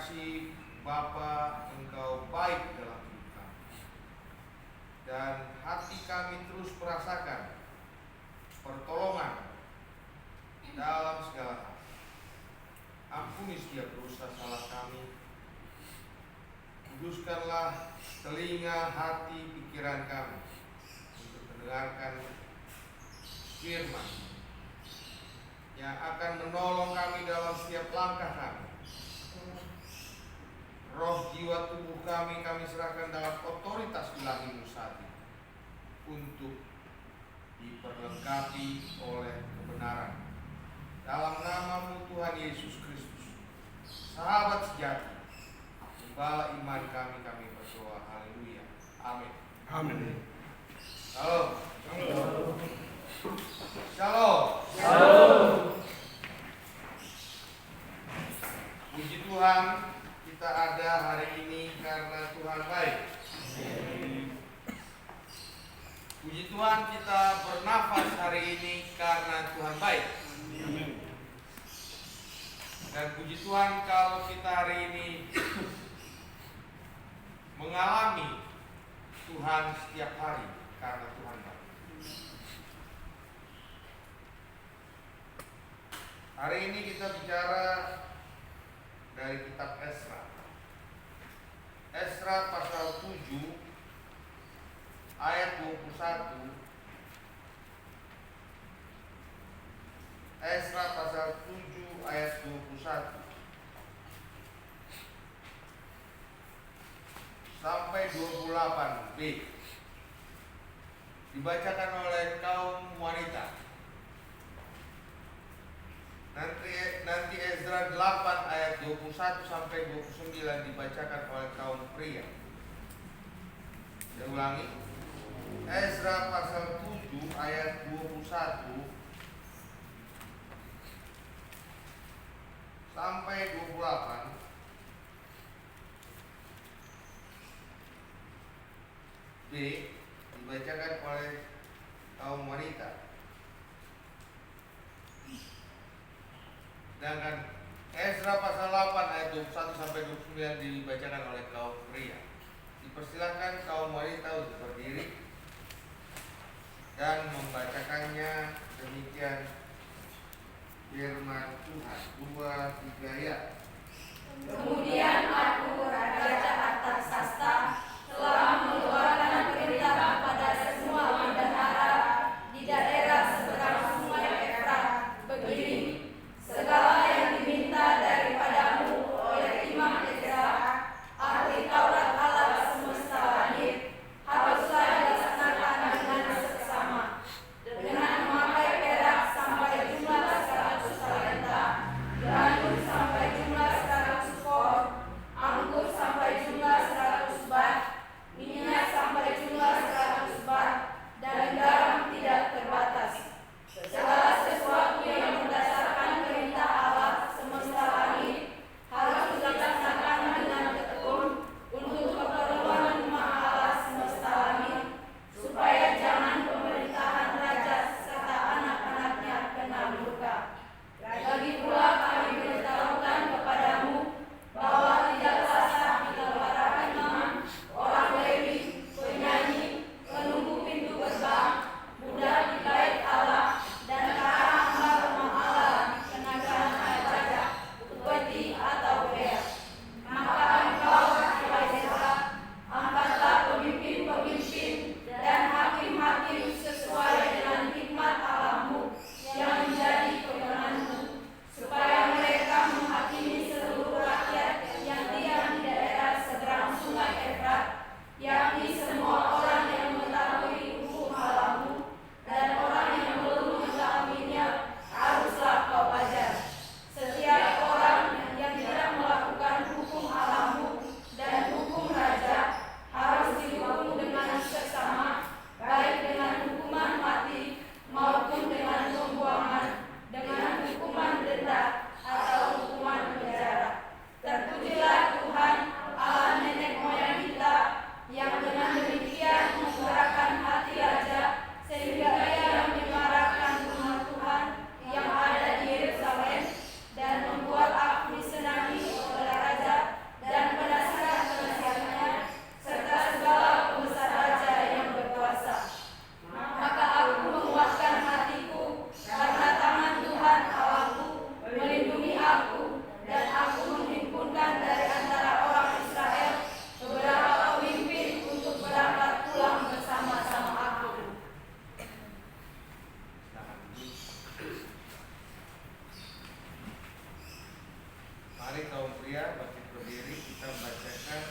kasih Bapa, Engkau baik dalam hidup kami, dan hati kami terus merasakan pertolongan dalam segala hal. Ampuni setiap dosa salah kami, kuduskanlah telinga, hati, pikiran kami untuk mendengarkan firman yang akan menolong kami dalam setiap langkah kami. Roh, jiwa, tubuh kami serahkan dalam otoritas ilahi-Mu saat ini untuk diperlengkapi oleh kebenaran. Dalam nama-Mu Tuhan Yesus Kristus, sahabat sejati, gembala iman kami berdoa. Haleluya. Amin. Amin. Shalom. Shalom. Shalom. Shalom. Puji Tuhan, kita ada hari ini karena Tuhan baik. Puji Tuhan, kita bernafas hari ini karena Tuhan baik. Dan puji Tuhan kalau kita hari ini mengalami Tuhan setiap hari karena Tuhan baik. Hari ini kita bicara dari kitab Esra. Esra pasal 7 ayat 21. Esra pasal 7 ayat 21 sampai 28b dibacakan oleh kaum wanita. Nanti Ezra 8 ayat 21 sampai 29 dibacakan oleh kaum pria. Saya ulangi. Ezra pasal 7 ayat 21 sampai 28 B dibacakan oleh kaum wanita. Sedangkan Ezra pasal 8 ayat 21 sampai 29 dibacakan oleh kaum pria. Dipersilakan kaum wanita untuk berdiri dan membacakannya. Demikian firman Tuhan. 2-3 ya. Kemudian aku, Raja Artaxerxes, telah mengeluarkan perintah kepada semua bendahara di daerah seberang sungai Efrat begini: segala yang diminta daripadamu oleh Imam Ezra, ahli Taurat Allah semesta langit, haruslah dilaksanakan dengan seksama, dengan memakai perak sampai jumlah 100 talenta, gandum sampai jumlah 100 kor, berdiri, kita bacakan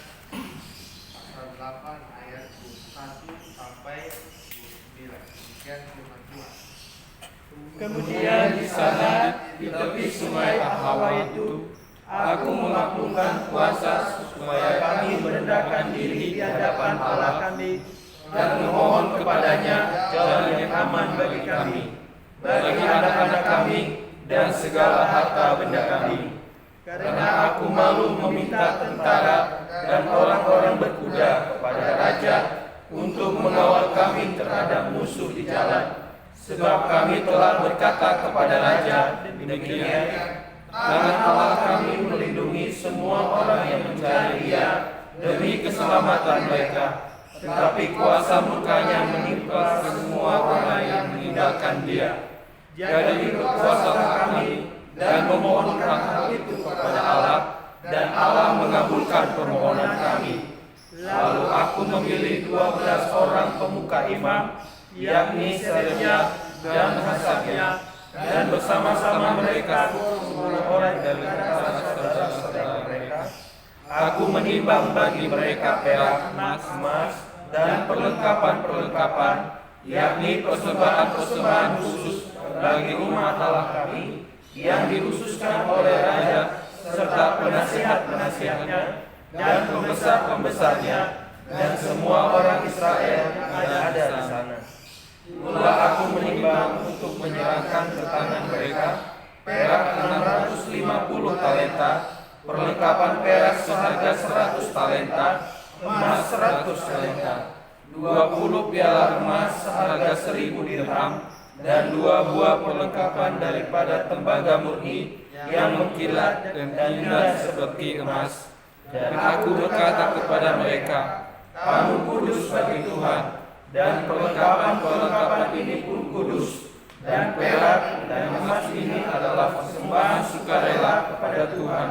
pasal 8 ayat 1 sampai 29. Demikian firman Tuhan. Kemudian di sana di tepi sungai Ahwa itu, aku melakukan puasa supaya kami merendahkan diri di hadapan Allah kami dan memohon kepadanya jalan yang aman bagi kami, bagi anak-anak kami dan segala harta benda kami. Karena aku malu meminta tentara dan orang-orang berkuda kepada raja untuk mengawal kami terhadap musuh di jalan. Sebab kami telah berkata kepada raja demikian, tangan Allah kami melindungi semua orang yang mencari Dia demi keselamatan mereka. Tetapi kuasa murkanya menimpa semua orang yang meninggalkan Dia. Jadi berpuasalah kami dan memohonkan hal itu kepada Allah, dan Allah mengabulkan permohonan kami. Lalu aku memilih 12 orang pemuka imam, yakni Seremia dan Hasabia, dan bersama-sama mereka 10 orang dari antara saudara-saudara mereka. Aku menimbang bagi mereka perak, emas, dan perlengkapan-perlengkapan, yakni persembahan-persembahan khusus bagi umat Allah kami, yang dikhususkan oleh raja, serta penasihat-penasihatnya, dan pembesar-pembesarnya, dan semua orang Israel yang ada di sana. Mula aku menimbang untuk menyerahkan ke tangan mereka perak 650 talenta, perlengkapan perak seharga 100 talenta, emas 100 talenta, 20 piala emas seharga 1000 dirham, dan 2 buah perlengkapan daripada tembaga murni yang mengkilat dan indah seperti emas. Dan aku berkata kepada mereka, kamu kudus bagi Tuhan, dan perlengkapan-perlengkapan ini pun kudus, dan perak dan emas ini adalah persembahan sukarela kepada Tuhan,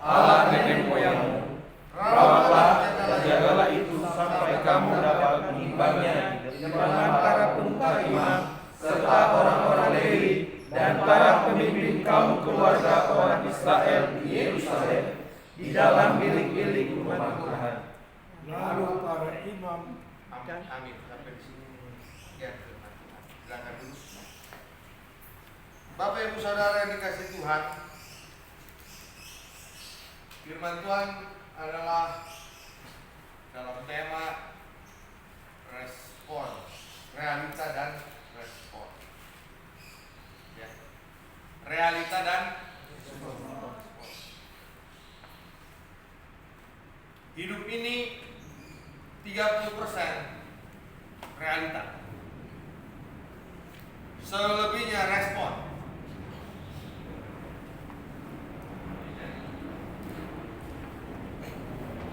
Allah nenek moyangmu. Rawatlah dan jagalah itu sampai kamu dapat menimbangnya di depan para pemuka imam, serta orang-orang Lewi, dan para pemimpin kaum keluarga orang Israel di Yerusalem, di dalam bilik-bilik rumah Tuhan. Lalu para imam Amin. Sampai di sini. Ya, firman Tuhan. Silakan dulu. Bapak Ibu Saudara yang dikasih Tuhan, firman Tuhan adalah dalam tema respon, realita dan respon. Ya. Realita dan respon. Hidup ini 30% realita, selebihnya respon.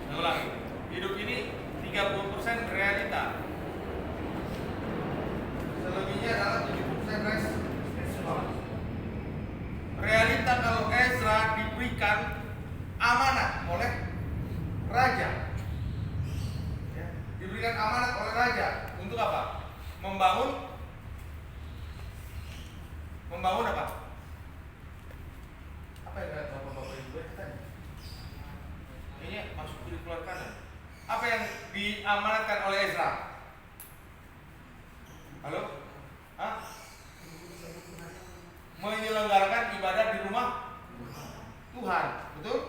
Saya ulangi, hidup ini 30% realita, selebihnya adalah 70% respon. Realita kalau Ezra diberikan amanat oleh raja, ya, diberikan amanat oleh raja untuk apa? Membangun apa? Apa yang kata bapak-bapak ibu tadi? Ini masuk kiri keluar kanan. Apa yang diamanatkan oleh Ezra? Halo? Hah? Menyelenggarakan ibadah di rumah Tuhan, betul?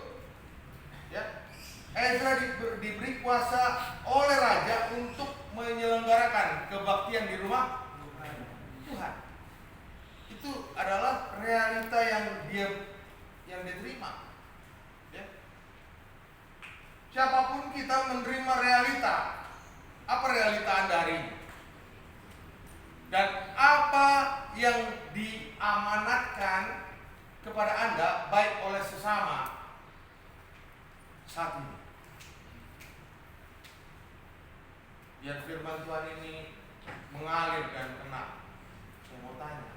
Ya. Ezra diberi kuasa oleh raja untuk menyelenggarakan kebaktian di rumah Tuhan. Itu adalah realita yang dia terima. Ya. Siapapun kita menerima realita. Apa realita Anda hari ini? Dan apa yang diamanatkan kepada Anda baik oleh sesama saat ini? Biar firman Tuhan ini mengalir dan kena. Saya mau tanya,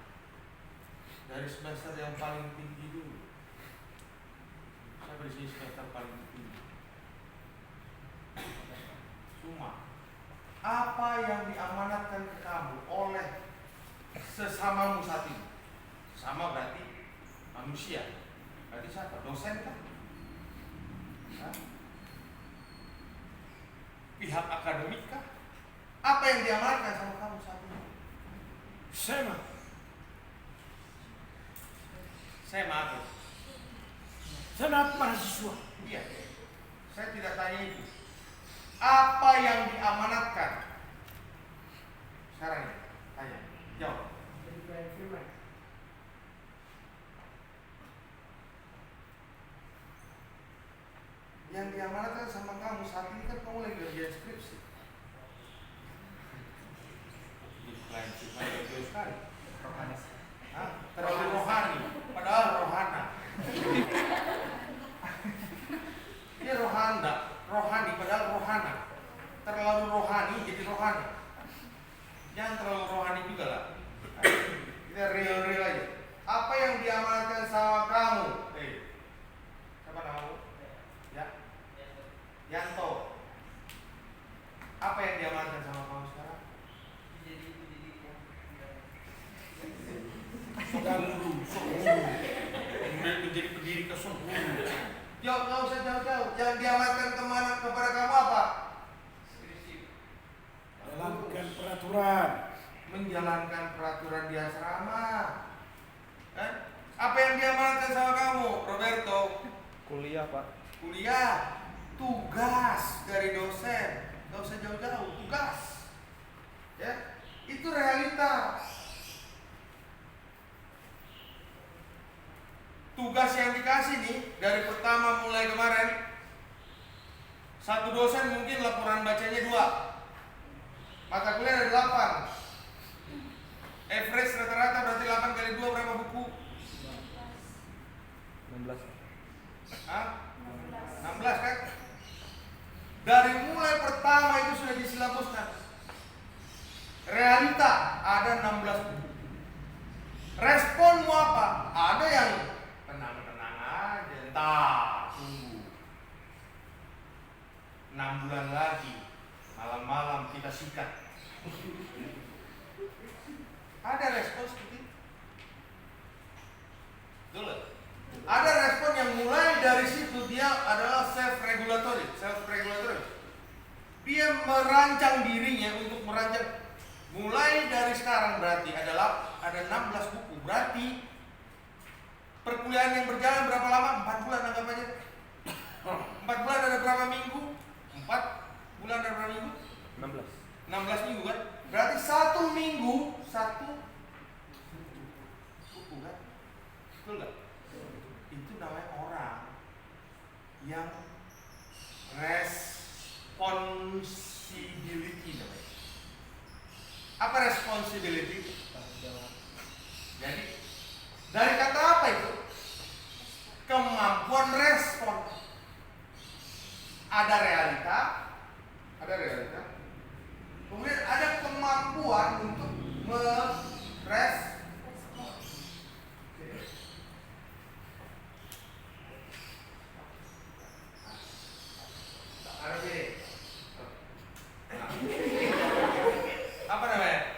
dari semester yang paling tinggi dulu, saya berisi semester paling tinggi. Cuma apa yang diamanatkan ke kamu oleh sesamamu saat ini? Sama berarti manusia. Berarti siapa? Dosen kan? Hah? Pihak akademik kah? Apa yang diamalkan sama kamu saat ini? Sema. Saya maaf. Senat mahasiswa. Iya. Saya tidak tanya itu. Apa yang diamanatkan? Sekarang ya, tanya. Jawab. Yang diamanatkan sama kamu saat ini kan kamu lagi kerja skripsi. Itu sekali. Hah? Terlalu rohani, padahal rohana. Dia rohani, padahal rohana. Terlalu rohani jadi rohani. Jangan terlalu rohani juga lah. Kita real aja. Apa yang diamanatkan sama kamu? Siapa namamu? Ya. Yanto. Apa yang diamanatkan sama kamu sekarang? Menjadi pendiri ke Sokguru. Jauh, nggak usah jauh-jauh. Yang diamanatkan kepada kamu apa? Jalankan peraturan. Menjalankan peraturan di asrama. Apa yang diamanatkan sama kamu, Roberto? Kuliah, Pak. Kuliah, tugas dari dosen. Nggak usah jauh-jauh, tugas. Ya, itu realita. Tugas yang dikasih nih dari pertama mulai kemarin, satu dosen mungkin laporan bacanya 2, mata kuliah ada 8, average rata-rata berarti 8 kali 2 berapa buku? 16. Hah? 16 kan? Dari mulai pertama itu sudah disilabuskan. Realita ada 16 buku. Responmu apa? Ada yang tenang-tenang aja, entar tunggu 6 bulan lagi, malam-malam kita sikat. Ada respon seperti itu. Betul. Ada respon yang mulai dari situ dia adalah self-regulatory. Dia merancang dirinya untuk merancang. Mulai dari sekarang berarti adalah ada 16 buku. Berarti perkuliahan yang berjalan berapa lama? 4 bulan anggap aja. 4 bulan ada berapa minggu? 4 bulan ada berapa minggu? 16 minggu kan? Berarti 1 minggu 1 buku kan? Betul gak? Itu namanya orang yang responsibility namanya. Apa responsibility? Jadi dari kata apa itu? Kemampuan respon. Ada realita. Kemudian ada kemampuan untuk merespon. Apa namanya?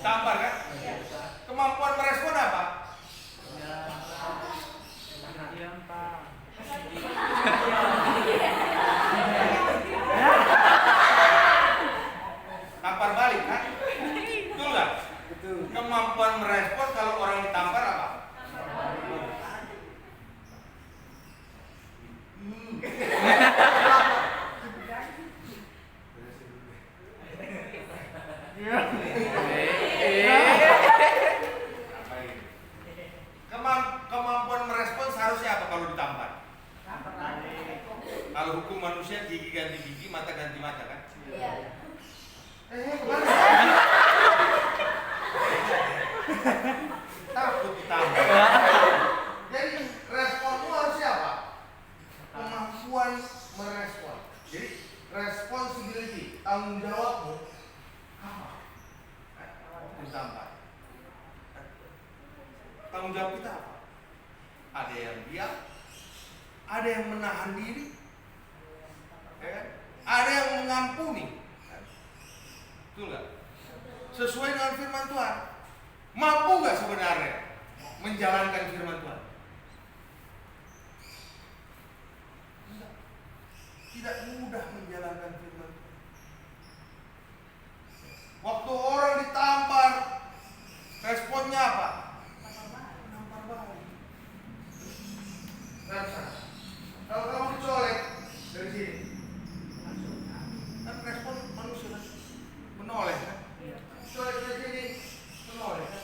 Tampar kan? Kemampuan merespon apa? Tampar balik kan? Betul nggak? Kemampuan merespon kalau orang ditampar apa? Kemampuan merespon seharusnya apa kalau ditampar? Kalau hukum manusia gigi ganti gigi, mata ganti mata kan? Iya. Kemana? Takut ditampar. Jadi responmu harusnya apa? Kemampuan merespon. Jadi responsibility, tanggung jawabmu apa? Ditampar. Tanggung jawab kita apa? Ada yang diam, ada yang menahan diri, ya kan? Ada yang mengampuni. Betul nggak? Sesuai dengan firman Tuhan. Mampu nggak sebenarnya menjalankan firman Tuhan? tidak mudah menjalankan firman Tuhan. Waktu orang ditampar, responnya apa? Menampar balik. Rasa. Kalau kamu dicolek dari sini, kan respon manusia kan menoleh kan? Colek dari sini, menoleh kan?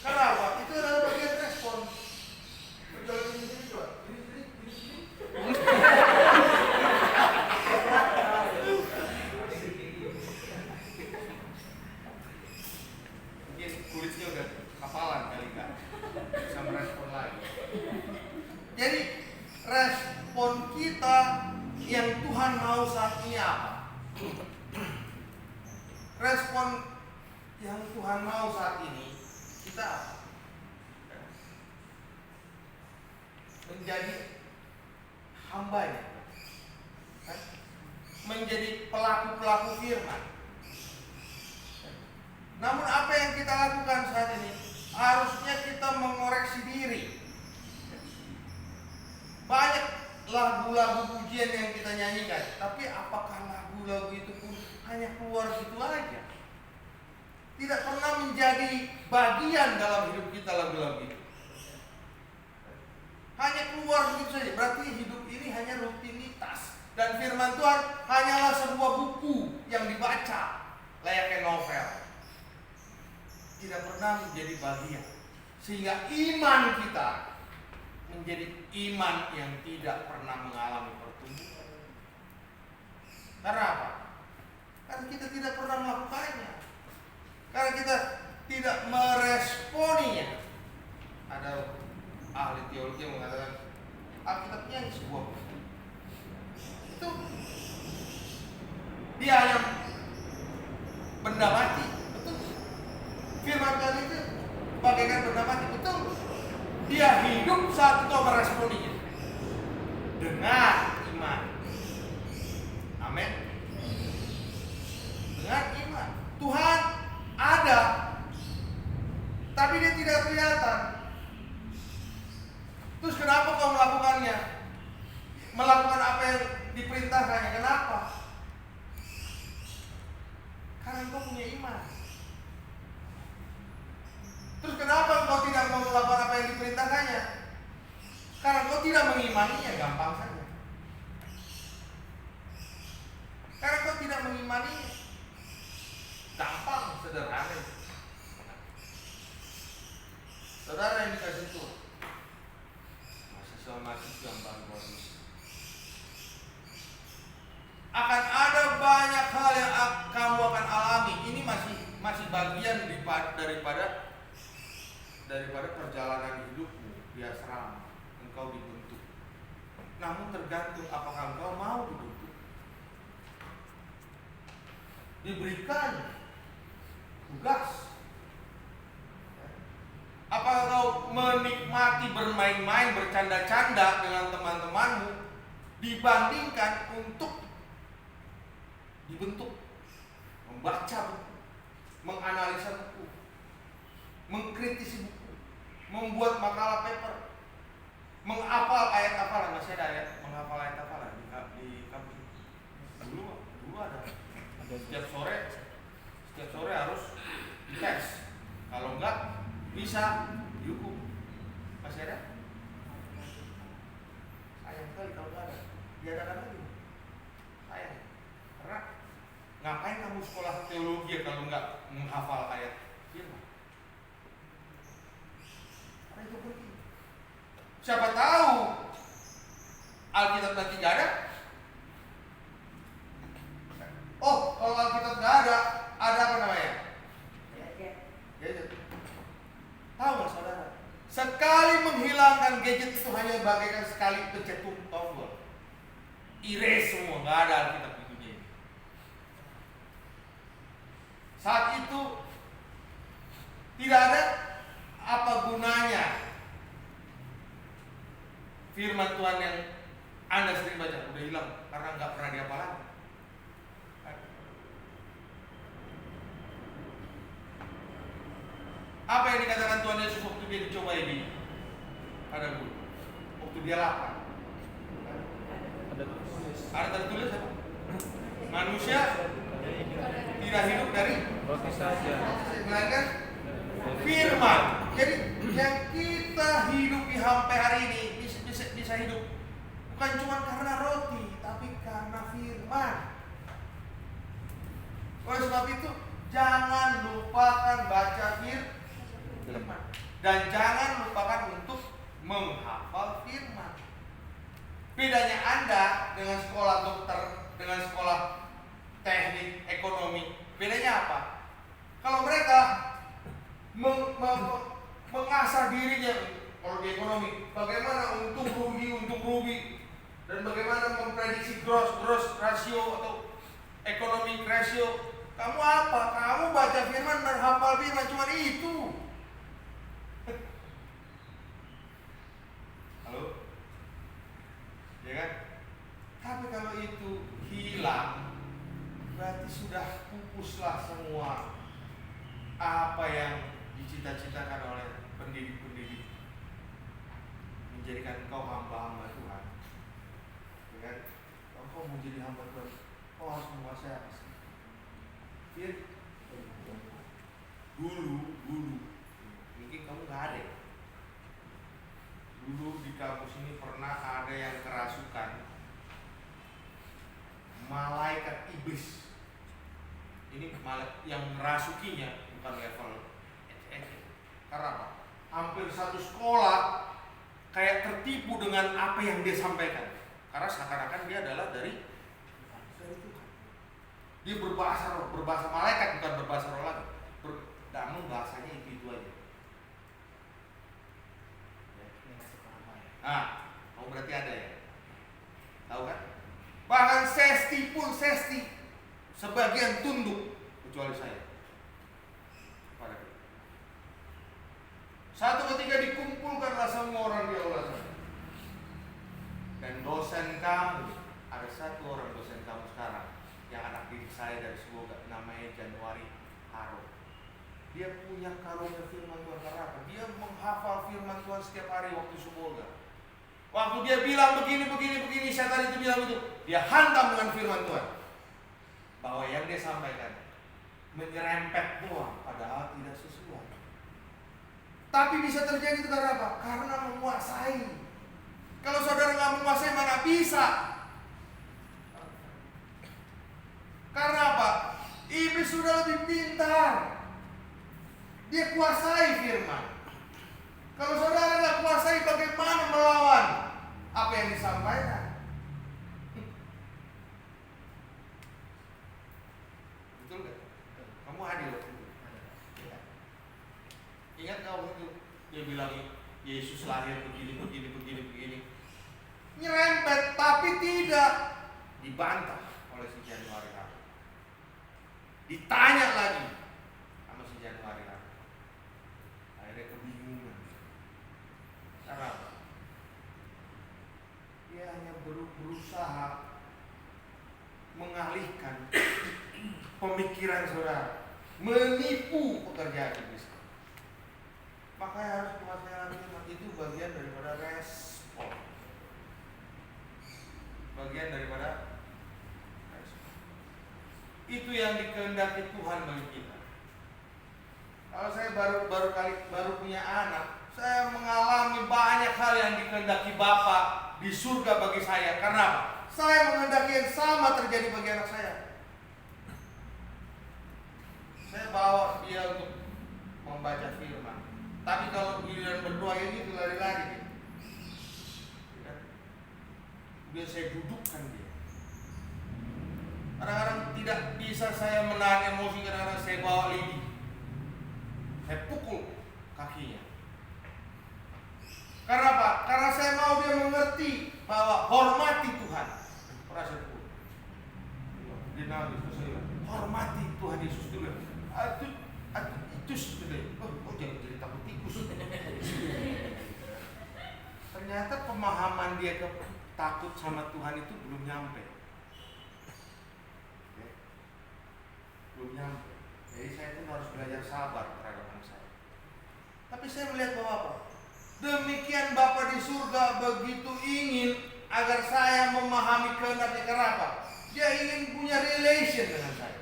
Kenapa? Itu adalah bagian respon. Mencolek sini coba. Mungkin kulitnya udah kapalan kali kan, bisa merespon lagi. Jadi respon kita yang Tuhan mau saat ini apa? Respon yang Tuhan mau saat ini kita apa? Menjadi hambanya, menjadi pelaku-pelaku firman. Namun apa yang kita lakukan saat ini? Harusnya kita mengoreksi diri. Banyak lagu-lagu pujian yang kita nyanyikan, tapi apakah lagu-lagu itu pun hanya keluar gitu aja? Tidak pernah menjadi bagian dalam hidup kita lagu-lagu itu. Hanya keluar begitu saja. Berarti hidup ini hanya rutinitas. Dan firman Tuhan hanyalah sebuah buku yang dibaca layaknya novel. Tidak pernah menjadi bagian. Sehingga iman kita menjadi iman yang tidak pernah mengalami pertumbuhan. Karena apa? Karena kita tidak pernah melakukannya. Karena kita tidak meresponinya. Ada ahli teologi yang mengatakan Alkitabnya ini sebuah buku. Itu dia hanya benda mati, betul. Firman Tuhan itu bagaikan benda mati, betul. Dia hidup saat itu meresponinya dengan iman. Amin. Dengan iman. Tuhan ada, tapi dia tidak kelihatan. Terus kenapa kau melakukannya? Melakukan apa yang diperintahkannya? Kenapa? Karena kau punya iman. Terus kenapa kau tidak mau melakukan apa yang diperintahkannya? Karena kau tidak mengimaninya. Gampang saja. Karena kau tidak mengimaninya. Gampang, sederhana. Saudara yang dikasih Tuhan, sama gampang bonus. Akan ada banyak hal yang kamu akan alami. Ini masih bagian daripada perjalanan hidupmu di asrama. Engkau dibentuk. Namun tergantung apakah engkau mau dibentuk. Diberikan tugas. Apakah kau menikmati bermain-main, bercanda-canda dengan teman-temanmu dibandingkan untuk dibentuk, membaca buku, menganalisa buku, mengkritisi buku, membuat makalah paper, menghafal ayat hafalan? Masih ada ayat menghafal ayat hafalan di kampus. Dulu ada. Setiap sore harus dites. Kalau enggak bisa dihukum. Masih ada? Sayang sekali kalau nggak ada. Diadakan lagi. Sayang. Karena ngapain kamu sekolah teologi kalau nggak menghafal ayat firman? Karena itu penting. Siapa tahu Alkitab nanti nggak ada. Oh, kalau Alkitab nggak ada apa namanya? Gadget. Tahu nggak saudara? Sekali menghilangkan gadget itu hanya bagaikan sekali pencet tombol. Erase semua, nggak ada Alkitab di dunia ini. Saat itu tidak ada apa gunanya firman Tuhan yang Anda sering baca, udah hilang karena nggak pernah dihafal lagi. Apa yang dikatakan Tuhan Yesus waktu dia dicobai di padang gurun? Waktu dia lapar. Ada tertulis apa? Manusia tidak hidup dari roti saja. melainkan firman. Jadi yang kita hidupi sampai hari ini bisa hidup bukan cuma karena roti, tapi karena firman. Oleh sebab itu jangan lupakan baca firman dan jangan lupakan untuk menghafal firman. Bedanya Anda dengan sekolah dokter, dengan sekolah teknik, ekonomi, bedanya apa? Kalau mereka mengasah dirinya, kalau di ekonomi, bagaimana untung rugi, dan bagaimana memprediksi gross ratio atau economic ratio. Kamu apa? Kamu baca firman dan hafal firman, cuma itu. Halo? Ya kan? Tapi kalau itu hilang, berarti sudah pupuslah semua apa yang dicita-citakan oleh pendidik-pendidik menjadikan kau hamba-hamba Tuhan. Ya kan? Kalau kau mau jadi hamba Tuhan, kau harus menguasai apa sih? Dulu mungkin kamu nggak ada. Dulu di kampus ini pernah ada yang kerasukan malaikat iblis. Ini yang merasukinya bukan level karena apa? Hampir satu sekolah kayak tertipu dengan apa yang dia sampaikan. Karena seakan-akan dia adalah dari Tuhan. Dia berbahasa malaikat, bukan berbahasa roh lagi. Namun bahasanya itu aja. Kamu berarti ada ya? Tahu kan? Bahkan sesti pun sebagian tunduk kecuali saya. Satu ketika dikumpulkanlah semua orang di aula sana. Dan dosen kamu, ada satu orang dosen kamu sekarang yang anak didik saya dari Semoga, namanya Januari Haro. Dia punya karunia firman Tuhan karena apa? Dia menghafal firman Tuhan setiap hari waktu Semoga. Waktu dia bilang begini, saya tadi itu bilang itu, dia hantam dengan firman Tuhan. Bahwa yang dia sampaikan menyerempet doang, padahal tidak sesuai. Tapi bisa terjadi itu karena apa? Karena menguasai. Kalau saudara nggak menguasai, mana bisa? Karena apa? Iblis sudah lebih pintar. Dia kuasai firman. Kalau saudara nggak kuasai, bagaimana melawan apa yang disampaikan? Betul nggak? Kamu hadir waktu itu. Ingat nggak waktu itu dia bilang Yesus lahir begini. Nyerempet, tapi tidak dibantah oleh si Januari Haro. Ditanya lagi sama si Januari Haro. Akhirnya kebingungan. Karena apa? Dia hanya berusaha mengalihkan pemikiran saudara, menipu pekerjaan iblis. Makanya harus menguasai firman, itu bagian daripada respon. Itu yang dikehendaki Tuhan bagi kita. Kalau saya baru punya anak, saya mengalami banyak hal yang dikehendaki Bapa di surga bagi saya. Karena apa? Saya menghendaki yang sama terjadi bagi anak saya. Saya bawa dia untuk membaca firman. Tapi kalau giliran berdoa ini itu lari-lari. Kemudian saya dudukkan dia. Kadang-kadang tidak bisa saya menahan emosi, kadang-kadang saya bawa lidi. Saya pukul kakinya. Karena apa? Karena saya mau dia mengerti bahwa hormati Tuhan. Pernah saya pukul. Dia nangis, saya hormati Tuhan Yesus dulu. Itu jangan jadi takut tikus. Ternyata pemahaman dia takut sama Tuhan itu belum nyampe. Belum nyampe. Jadi saya pun harus belajar sabar terhadap anak saya. Tapi saya melihat bahwa apa? Demikian Bapa di surga begitu ingin agar saya memahami kehendaknya. Kenapa? Dia ingin punya relation dengan saya.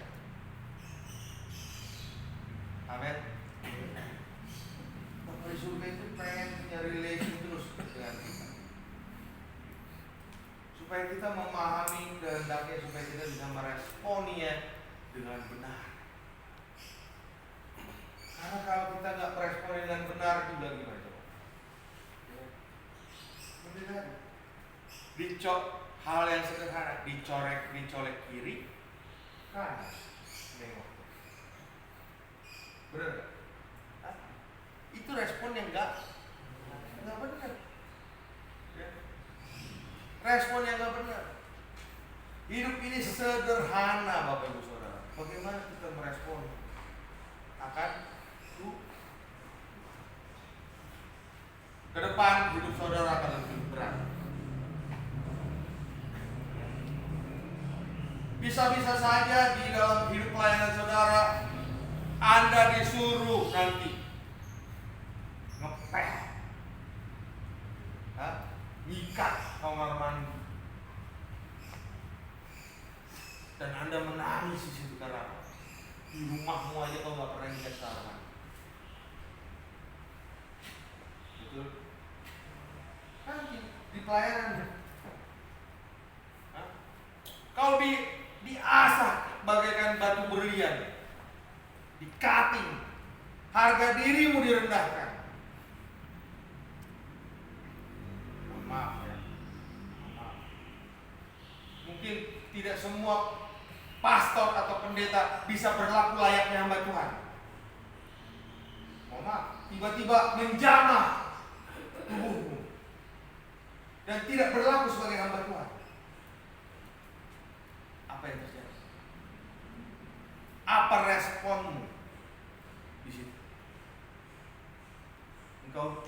Amin. Bapak di surga itu pengen punya relation terus dengan kita, supaya kita memahami kehendaknya, supaya kita bisa meresponnya dengan benar. Karena kalau kita nggak merespon dengan benar juga gimana coba? Benar. Dicok hal yang sederhana, dicolek kiri, kanan, nengok. Benar? Itu respon yang nggak benar. Ya. Respon yang nggak benar. Hidup ini sederhana, Bapak Ibu Saudara. Bagaimana kita merespon akan itu? Ke depan hidup saudara akan lebih berat. Bisa-bisa saja di dalam hidup pelayanan saudara Anda disuruh nanti ngepel, nyikat kamar mandi, dan Anda menangis di situ karena di rumahmu aja kau nggak pernah nyikat kamar mandi. Betul? Nanti di pelayanan, kau diasah bagaikan batu berlian, di-cutting, harga dirimu direndahkan. Maaf ya, maaf. Mungkin tidak semua pastor atau pendeta bisa berlaku layaknya hamba Tuhan. Maaf, tiba-tiba menjamah tubuhmu dan tidak berlaku sebagai hamba Tuhan. Apa yang terjadi? Apa responmu di situ? Engkau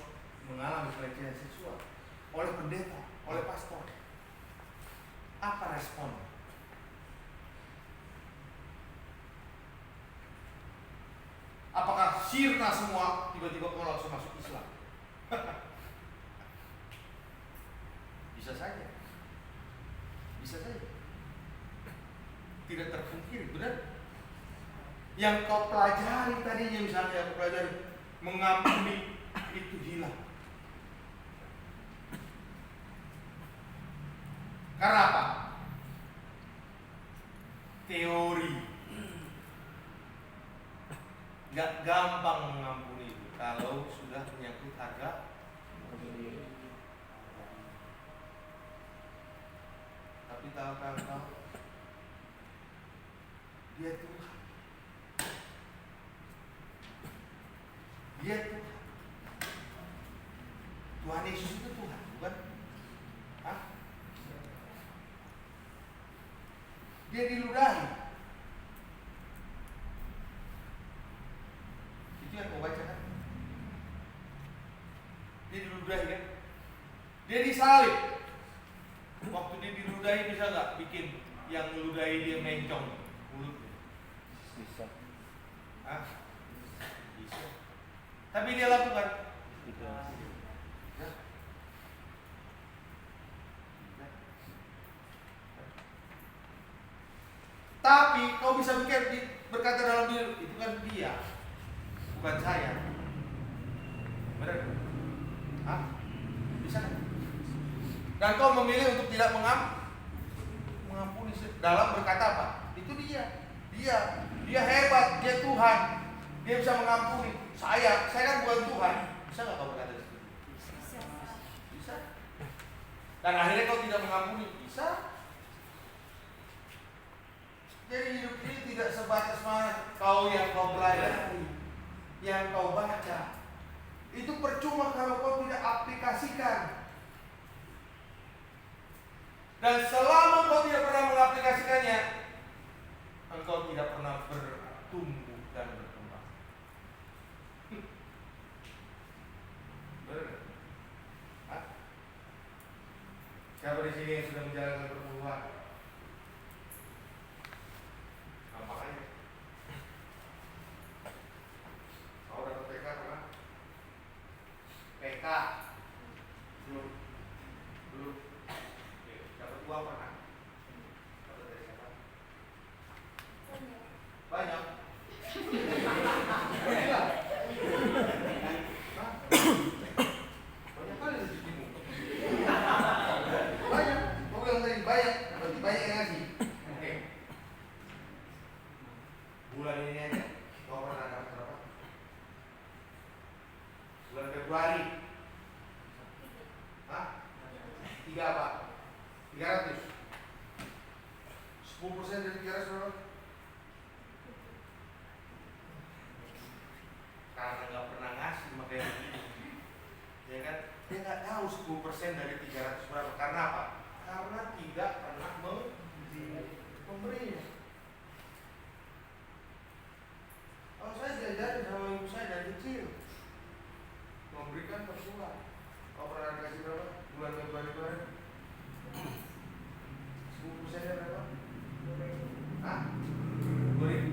mengalami pelecehan seksual oleh pendeta, oleh pastor. Apa respon? Apakah sirna semua tiba-tiba kau langsung masuk Islam? Bisa saja. Bisa saja. Tidak terpungkiri, benar? Yang kau pelajari tadinya, misalnya yang kau pelajari mengampuni, itu hilang. Karena apa? Teori. Gak gampang mengampuni itu kalau sudah menyangkut harga diri. Tapi tahukah engkau, Dia Tuhan. Dia Tuhan. Tuhan Yesus itu Tuhan, bukan? Hah? Dia diludahi. Itu yang kau baca kan? Dia diludahi kan? Dia disalib. Waktu dia diludahi bisa nggak bikin yang meludahi dia mencong mulutnya? Bisa. Hah? Bisa. Tapi dia lakukan. Tidak. Ya. Tapi kau bisa berkata dalam diri, itu kan dia, bukan saya. Benar? Hah? Bisa kan? Dan kau memilih untuk tidak mengampuni dalam berkata apa? Itu dia. Dia hebat, dia Tuhan. Dia bisa mengampuni. Saya kan bukan Tuhan. Bisa nggak kau berkata seperti itu? Bisa. Dan akhirnya kau tidak mengampuni. Bisa. Jadi hidup ini tidak sebatas mana kau yang kau pelajari, yang kau baca. Itu percuma kalau kau tidak aplikasikan. Dan selama kau tidak pernah mengaplikasikannya, engkau tidak pernah bertumbuh dan berkembang. Benar? Hah? Siapa di sini yang sudah menjalankan pertumbuhan? Nampak aja. Kau dapat PK kan? PK belum. bulan ini aja. Kau pernah dapat berapa? Bulan Februari. Hah? 3 apa? 300. 10% dari 300 berapa? Karena nggak pernah ngasih makanya, ya kan? Dia nggak tahu 10% dari 300 berapa. Karena apa? Karena tidak pernah memberinya. Kalau saya diajarin sama ibu saya dari kecil, memberikan per bulan. Kau pernah dikasih berapa? Bulan Februari kemarin? 10% berapa? Hah? 2.000?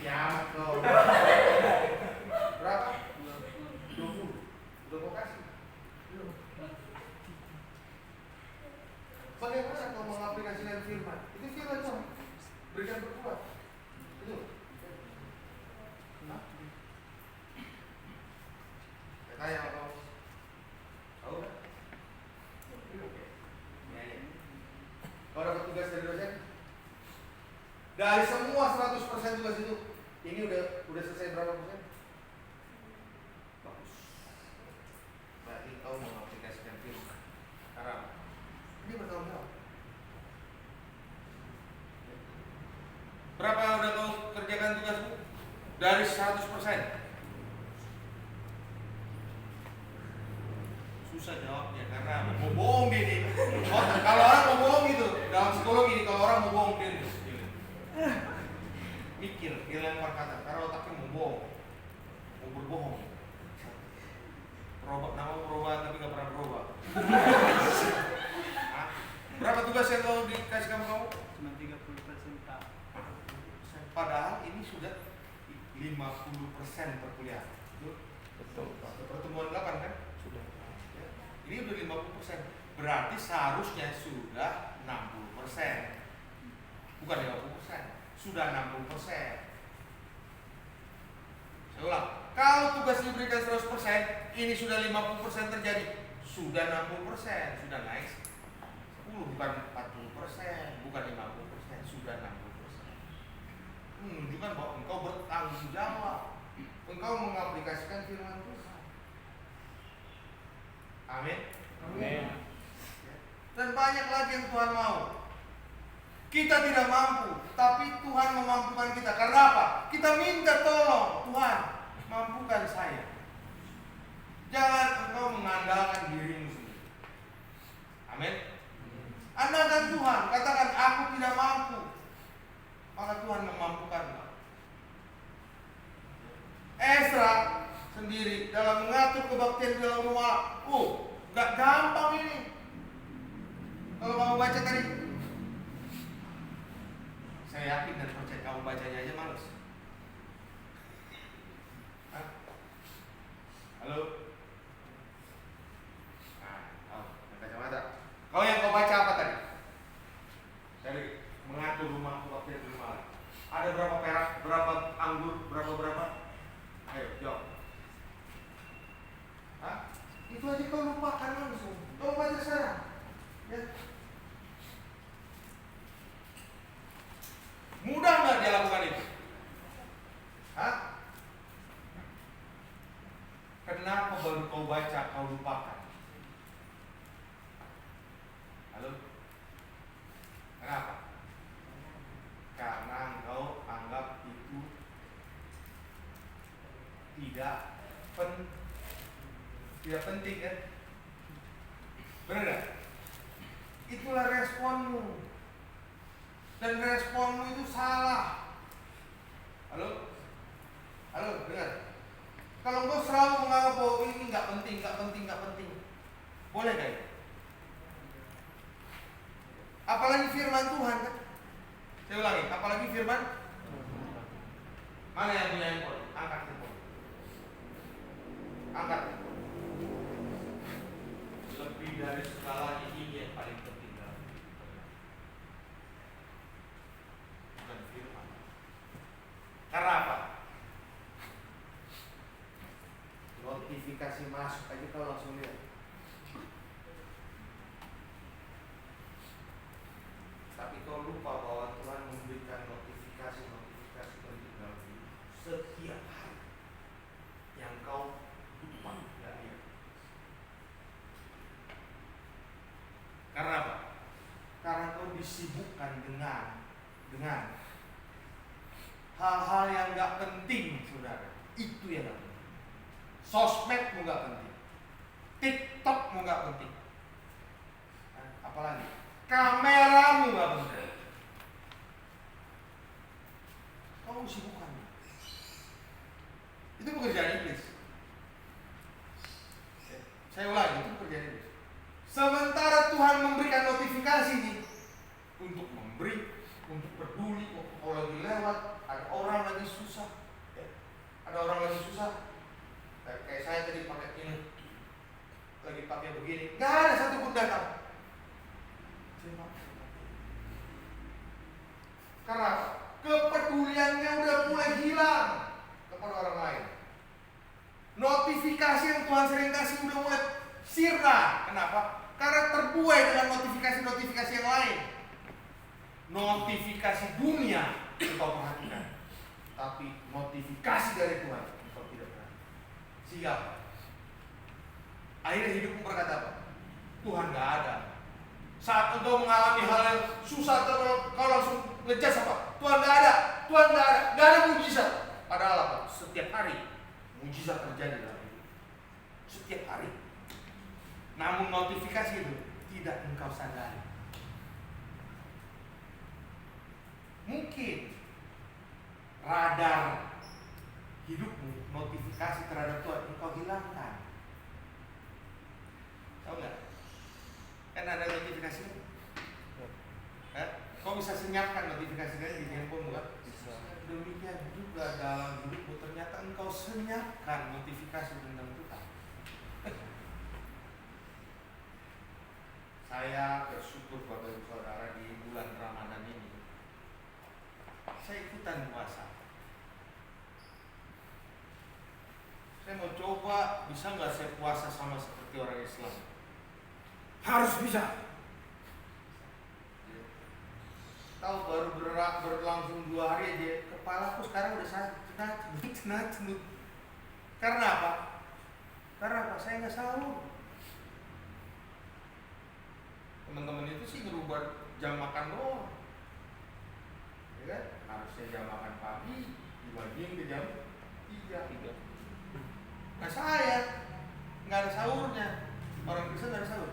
Kiamat kau. Berapa? 20. Udah kau kasih? Belum. Bagaimana kau mengaplikasikan firman? Itu firman Tuhan. Berikan berbuat. Itu. Hah? Saya tanya sama kau. Tahu kan? Ya, ya. Kau dapat tugas dari dosen? Dari semua 100% tugas itu, ini udah selesai berapa persen? Bagus. Berarti kau mengaplikasikan firman. Karena ini bertanggung jawab. Berapa udah kau kerjakan tugasmu? Dari 100%. Susah jawabnya karena mau bohong dia nih. Kalau orang mau bohong gitu, dalam psikologi kalau orang mau bohong dia nih. Mikir, dia lempar kata, karena otaknya mau bohong, mau berbohong. Nama berubah tapi gak pernah berubah. Berapa tugas yang kau dikasih kamu? Cuma 30% Pak. Padahal ini sudah 50% perkuliahan. Betul Pak. Pertemuan 8 kan? Sudah. Ya. Ini udah 50%. Berarti seharusnya sudah 60%. Bukan 50%. Sudah 60%. Saya ulang. Kalau tugas diberikan 100%, ini sudah 50% terjadi. Sudah 60%. Sudah naik 10, bukan 40%, bukan 50%, sudah 60%. Menunjukkan bahwa engkau bertanggung jawab. Engkau mengaplikasikan firman Tuhan. Amin. Amin. Dan banyak lagi yang Tuhan mau. Kita tidak mampu, tapi Tuhan memampukan kita. Karena apa? Kita minta tolong, Tuhan, mampukan saya. Jangan engkau mengandalkan dirimu sendiri. Amin. Andalkan Tuhan, katakan aku tidak mampu, maka Tuhan memampukan engkau. Ezra sendiri dalam mengatur kebaktian di dalam rumah, gak gampang ini. Kalau kamu baca tadi, saya yakin dan percaya kamu bacanya aja males. Hah? Halo? Nah, kacamata. Yang kau baca apa tadi? Dari mengatur rumah, kebaktian di rumah. Ada berapa perak, berapa anggur, berapa? Ayo, jawab. Hah? Itu aja kau lupakan langsung. Kau baca sekarang. Ya. Mudah nggak dia lakukan itu? Hah? Kenapa baru kau baca, kau lupakan? Halo? Kenapa? Karena engkau anggap itu tidak penting kan? Benar gak? Itulah responmu. Dan responmu itu salah. Halo? Halo, dengar. Kalau engkau selalu menganggap bahwa ini nggak penting, boleh gak ya? Apalagi firman Tuhan kan? Saya ulangi, apalagi firman. Mana yang punya handphone? Angkat handphone. Angkat. Lebih dari segalanya ini yang paling penting dalam hidup kalian. Bukan firman. Karena apa? Notifikasi masuk aja kau langsung lihat. Tapi kau lupa bahwa Tuhan memberikan setiap hari yang kau lupa nggak lihat. Karena apa? Karena kau disibukkan dengan hal-hal yang nggak penting, saudara. Itu yang nggak penting. Sosmedmu nggak penting, TikTokmu nggak penting, apalagi kameramu nggak penting. Kau sibukkan. Itu pekerjaan iblis. Saya ulangi, itu pekerjaan iblis. Sementara Tuhan memberikan notifikasi nih, untuk memberi, untuk peduli. Kalau lagi lewat, ada orang lagi susah, ada orang lagi susah. Kayak saya tadi pakai ini, lagi pakai begini, nggak ada satu pun datang. Karena kepeduliannya udah mulai hilang kepada orang lain. Notifikasi yang Tuhan sering kasih udah mulai sirna. Kenapa? Karena terbuai dengan notifikasi-notifikasi yang lain. Notifikasi dunia engkau perhatikan, tapi notifikasi dari Tuhan engkau tidak perhatikan. Siap. Akhirnya hidupmu berkata apa? Tuhan gak ada. Saat engkau mengalami hal yang susah, kau langsung ngejudge apa? Tuhan gak ada, Tuhan gak ada, gak ada mujizat. Padahal apa? Setiap hari mujizat terjadi dalam hidup. Setiap hari. Namun notifikasi itu tidak engkau sadari. Mungkin radar hidupmu, notifikasi terhadap Tuhan engkau hilangkan. Tahu nggak? Kan ada notifikasi. Kau bisa senyapkan notifikasi dari di handphone bukan? Demikian juga dalam hidupmu, ternyata engkau senyapkan notifikasi tentang Tuhan. Saya bersyukur Bapak Ibu Saudara di bulan Ramadan ini saya ikutan puasa. Saya mau coba bisa nggak saya puasa sama seperti orang Islam. Harus bisa. Tahu baru berlangsung 2 hari aja, kepalaku sekarang udah sakit. Karena apa? Karena apa? Saya nggak sahur. Teman-teman itu sih ngerubah jam makan doang, ya kan? Harusnya jam makan pagi dibagiin ke jam 3. Nah saya nggak ada sahurnya. Orang Kristen nggak ada sahur.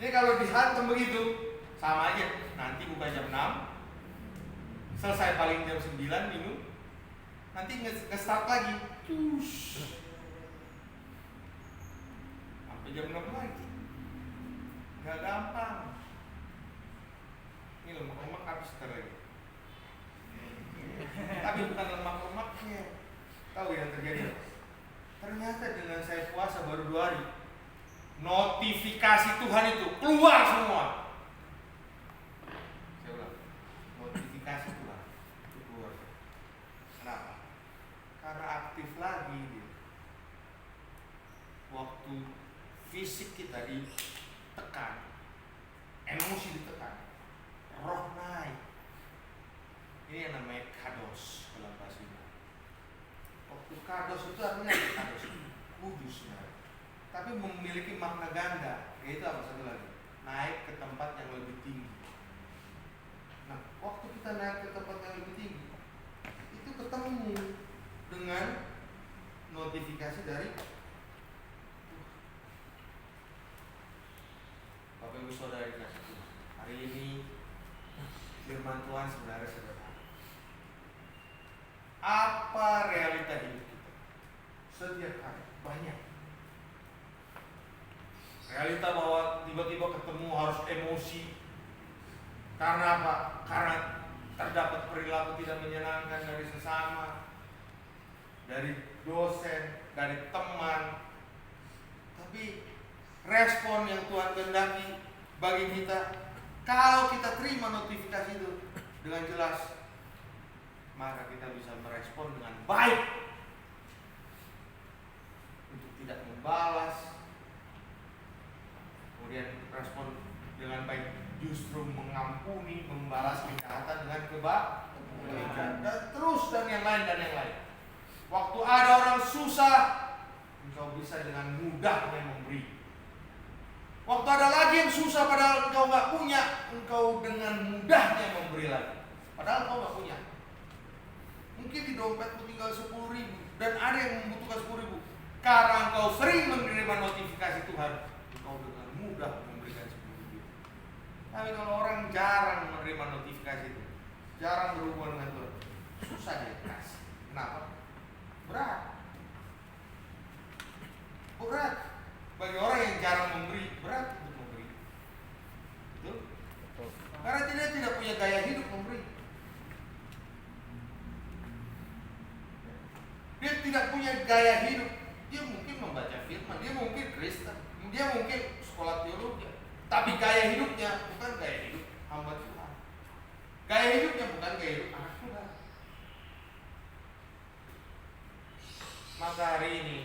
Ini kalau dihantam begitu sama aja. Nanti buka jam 6, selesai paling jam 9 minum, nanti nge-start lagi. Sampai jam 6 lagi. Gak gampang. Ini lemak-lemak habis lagi. Tapi bukan lemak-lemaknya. Tahu yang terjadi? Ternyata dengan saya puasa baru 2 hari, notifikasi Tuhan itu keluar semua. Saya ulang, notifikasi Tuhan itu keluar. Kenapa? Karena aktif lagi dia. Waktu fisik kita ditekan, emosi ditekan, roh naik. Ini yang namanya kados dalam bahasa Yunani. Waktu kados itu artinya kados, kudus sebenarnya. Tapi memiliki makna ganda, yaitu apa satu lagi? Naik ke tempat yang lebih tinggi. Nah, waktu kita naik ke tempat yang lebih tinggi, itu ketemu dengan notifikasi dari Bapak Ibu Saudara dikasih Tuhan. Hari ini firman Tuhan sebenarnya sederhana. Apa realita hidup kita? Setiap hari banyak realita bahwa tiba-tiba ketemu harus emosi. Karena apa? Karena terdapat perilaku tidak menyenangkan dari sesama, dari dosen, dari teman. Tapi respon yang Tuhan kehendaki bagi kita, kalau kita terima notifikasi itu dengan jelas, maka kita bisa merespon dengan baik untuk tidak membalas. Kemudian respon dengan baik justru mengampuni, membalas kejahatan dengan kebaikan. dan terus dan yang lain. Waktu ada orang susah, engkau bisa dengan mudahnya memberi. Waktu ada lagi yang susah padahal engkau nggak punya, engkau dengan mudahnya memberi lagi. Padahal engkau nggak punya. Mungkin di dompetmu tinggal 10.000 dan ada yang membutuhkan 10.000. Karena engkau sering menerima notifikasi Tuhan, engkau dengan mudah memberikan 10.000. Tapi kalau orang jarang menerima notifikasi itu, jarang berhubungan dengan Tuhan, susah dia kasih. Kenapa? Berat. Bagi orang yang jarang memberi, berat untuk memberi. Betul? Karena dia tidak punya gaya hidup memberi. Dia tidak punya gaya hidup. Dia mungkin membaca firman, dia mungkin Kristen, dia mungkin sekolah teologi, tapi gaya hidupnya bukan gaya hidup hamba Tuhan. Gaya hidupnya bukan gaya hidup anak Tuhan. Maka hari ini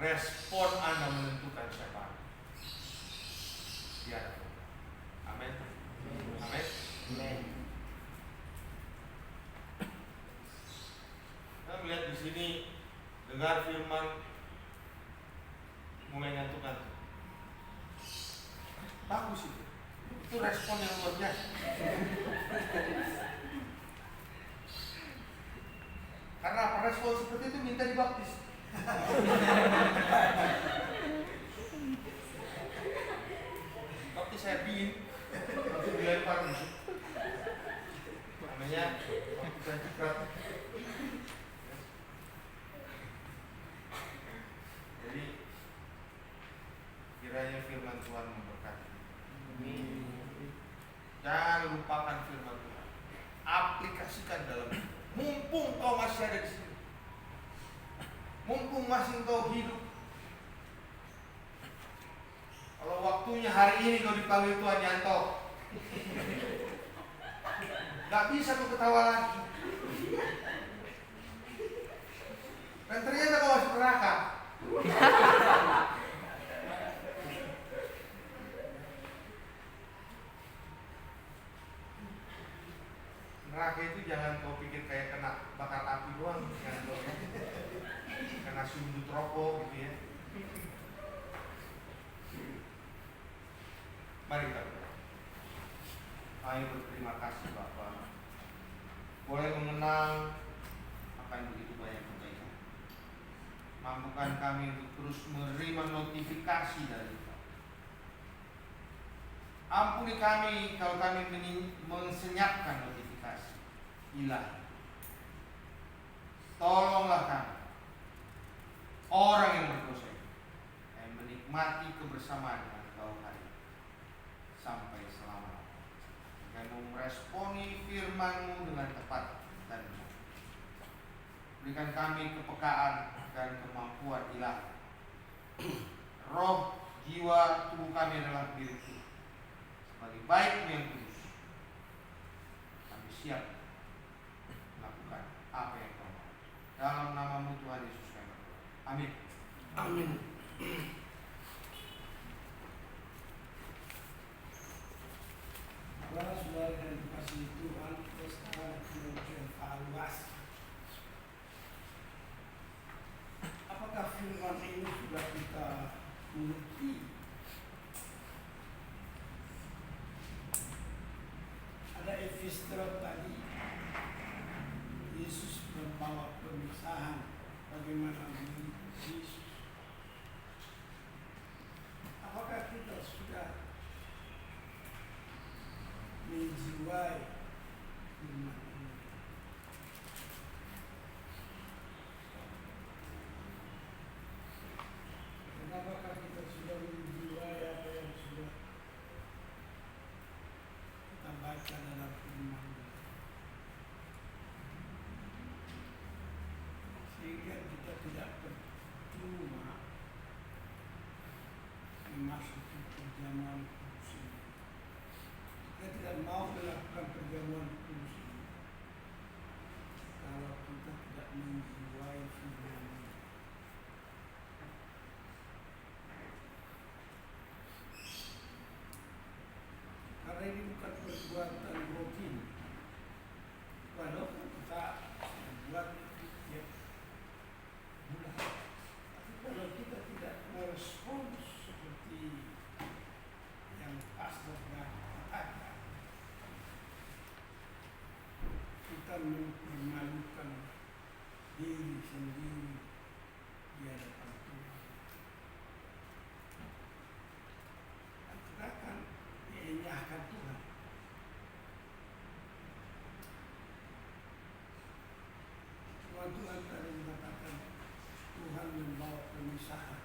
respon Anda menentukan siapa. Ya. Amin. Amin. Amin. Kita melihat di sini, dengar firman, mulai ngantuk-ngantuk. Bagus itu. Itu respon yang luar biasa. Karena apa? Respon seperti itu minta dibaptis. Baptis saya bin, langsung dilempar gitu. Namanya baptisan ciprat. Jadi kiranya firman Tuhan memberkati. Jangan lupakan firman Tuhan. Aplikasikan dalam hidup. Mumpung kau masih ada di sini, mumpung masih kau hidup. Kalau waktunya hari ini kau dipanggil Tuhan Yanto, gak bisa kau ketawa lagi. Dan ternyata kau masih neraka. Neraka itu jangan kau pikir kayak kena bakar api doang, jangan doang. Kena sundut rokok gitu ya. Mari kita berdoa. Kami berterima kasih Bapa, boleh mengenang akan begitu banyak kebaikan. Mampukan kami untuk terus menerima notifikasi dari Tuhan. Ampuni kami kalau kami mensenyapkan notifikasi ilahi. Tolonglah kami, orang yang berdosa itu, yang menikmati kebersamaan dengan Kau hari ini sampai selama-lamanya, dan meresponi firman-Mu dengan tepat dan benar. Berikan kami kepekaan dan kemampuan ilahi. Roh, jiwa, tubuh kami adalah milik Tuhan. Sebagai baik yang kudus, kami siap melakukan apa yang Kau mau. Dalam nama-Mu Tuhan Yesus kami berdoa. Amin. Amin. Saudara-saudara yang dikasihi Tuhan, kita sekarang menuju evaluasi. Apakah firman ini sudah kita mengerti? Ada episode tadi, Yesus membawa pemisahan bagaimana menurut Yesus. Apakah kita sudah menjiwai firman ini? Apakah kita sudah menjiwai apa yang sudah kita baca dalam firman ini? Sehingga kita tidak percuma memasuki perjamuan kudus ini. Kita tidak mau melakukan perjamuan kudus ini kalau kita tidak menjiwai firman ini. Karena ini bukan perbuatan rutin, diri sendiri di hadapan Tuhan. Dan kita akan dienyahkan Tuhan. Tuhan tadi mengatakan Tuhan membawa pemisahan